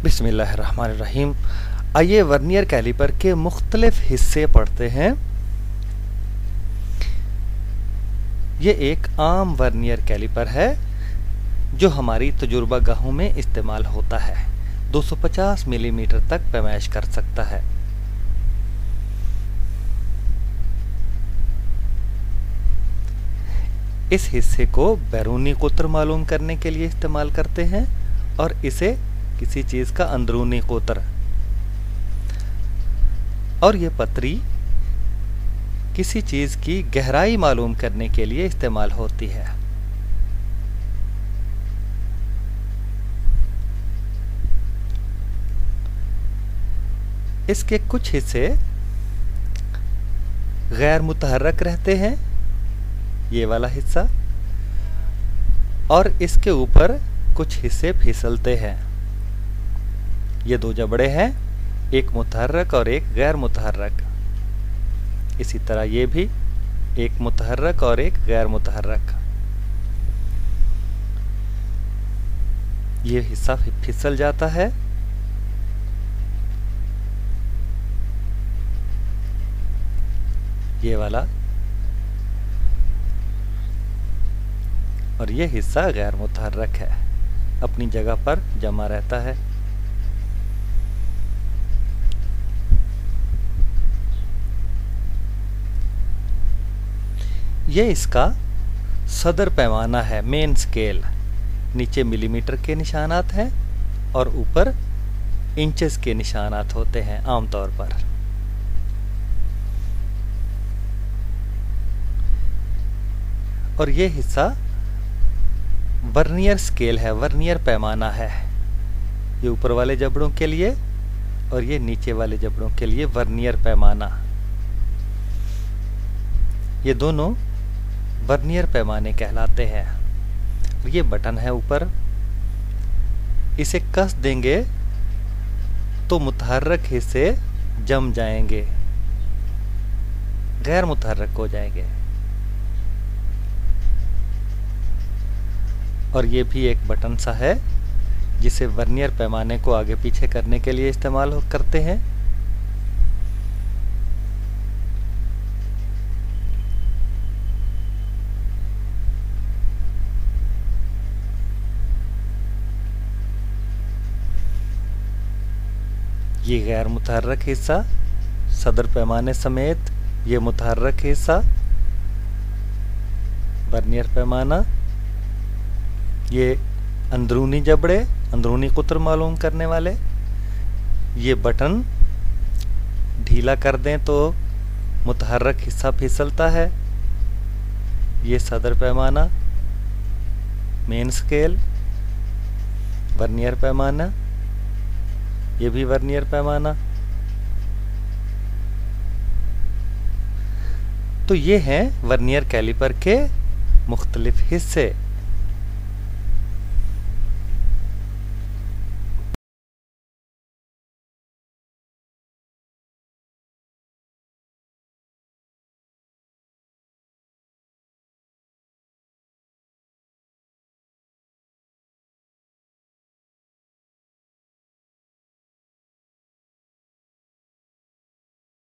बिस्मिल्लाहिर्रहमानिर्रहीम। आइए vernier caliper के मुख्तलिफ हिस्से पढ़ते हैं। ये एक आम वर्नियर कैलिपर है जो हमारी तजुर्बागाहों में इस्तेमाल होता है। 250 मिलीमीटर तक पैमाइश कर सकता है। इस हिस्से को बैरूनी कुतर मालूम करने के लिए इस्तेमाल करते हैं और इसे किसी चीज का अंदरूनी कुतर, और ये पतरी किसी चीज की गहराई मालूम करने के लिए इस्तेमाल होती है। इसके कुछ हिस्से गैर मुतहर्रक रहते हैं, ये वाला हिस्सा, और इसके ऊपर कुछ हिस्से फिसलते हैं। ये दो जबड़े हैं, एक मुतहर्रक और एक गैर मुतहर्रक। इसी तरह ये भी एक मुतहर्रक और एक गैर मुतहर्रक। ये हिस्सा फिसल जाता है, ये वाला, और ये हिस्सा गैर मुतहर्रक है, अपनी जगह पर जमा रहता है। ये इसका सदर पैमाना है, मेन स्केल। नीचे मिलीमीटर के निशानात हैं और ऊपर इंचेस के निशानात होते हैं आमतौर पर। और ये हिस्सा वर्नियर स्केल है, वर्नियर पैमाना है। ये ऊपर वाले जबड़ों के लिए और ये नीचे वाले जबड़ों के लिए वर्नियर पैमाना। ये दोनों वर्नियर पैमाने कहलाते हैं। ये बटन है ऊपर, इसे कस देंगे तो मुतहर्रक हिस्से जम जाएंगे, गैर मुतहर्रक हो जाएंगे। और ये भी एक बटन सा है जिसे वर्नियर पैमाने को आगे पीछे करने के लिए इस्तेमाल करते हैं। ये गैर मुतहर्रक हिस्सा सदर पैमाने समेत, ये मुतहर्रक हिस्सा वर्नियर पैमाना, ये अंदरूनी जबड़े, अंदरूनी कुतर मालूम करने वाले। ये बटन ढीला कर दें तो मुतहर्रक हिस्सा फिसलता है। ये सदर पैमाना, मेन स्केल, वर्नियर पैमाना, ये भी वर्नियर पैमाना। तो ये हैं वर्नियर कैलिपर के मुख्तलिफ हिस्से।